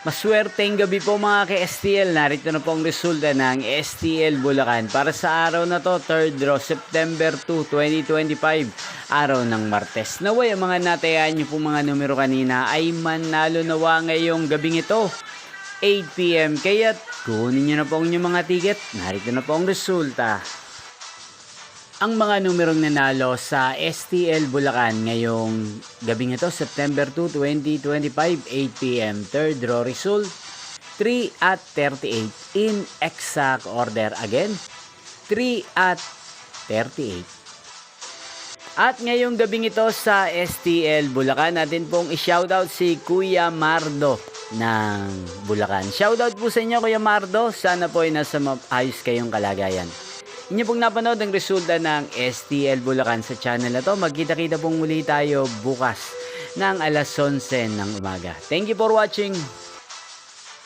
Maswerteng gabi po mga ka-STL. Narito na po ang resulta ng STL Bulacan para sa araw na to, 3rd draw, September 2, 2025, araw ng Martes. Naway ang mga natayaan nyo po mga numero kanina ay manalo nawa ngayong gabing ito, 8 PM. Kaya't kunin nyo na po ang inyong mga ticket. Narito na po ang resulta. Ang mga numerong nanalo sa STL Bulacan ngayong gabing ito, September 2, 2025, 8 PM. Third draw result, 3 at 38 in exact order. Again, 3 at 38. At ngayong gabing ito sa STL Bulacan, natin pong i-shoutout si Kuya Mardo ng Bulacan. Shoutout po sa inyo Kuya Mardo, sana po ay nasa ayos kayong kalagayan. Inyo pong napanood ang resulta ng STL Bulacan sa channel na to. Magkita-kita pong muli tayo bukas ng alas 11 ng umaga. Thank you for watching.